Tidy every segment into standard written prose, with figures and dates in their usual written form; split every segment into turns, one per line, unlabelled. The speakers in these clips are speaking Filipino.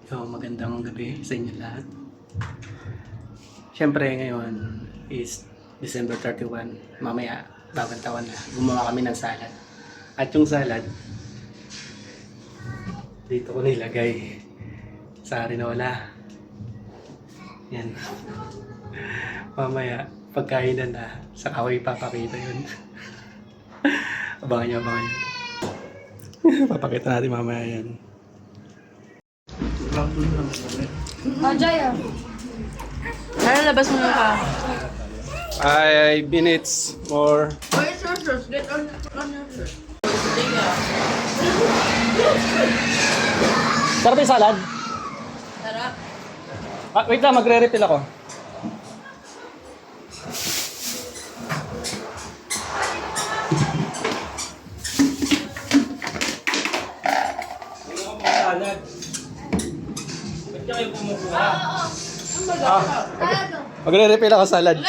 So, magandang gabi sa inyo lahat. Siyempre ngayon is December 31. Mamaya, bagong taon na. Gumawa kami ng salad. At yung salad, dito ko nilagay sa arinola. Yan. Mamaya, pagkainan na, saka ko ipapakita yun. Abangan nyo, abangan nyo. Papakita natin mamaya yan.
Oh, Jaya. Ano, labas mo na ka.
5 minutes more.
Where's your sauce? Get on your sauce.
Sarap yung salad?
Sarap.
Ah, wait lang, magre-refill ako. Salad. Ba't niya kayo kumukuha? Magre-refill ako salad.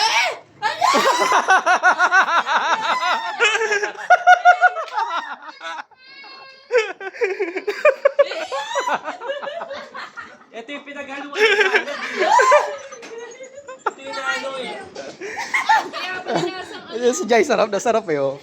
Ito yung pinaghaluan ng salad. Ito yung ano eh. Si Jai, sarap na sarap eh oh.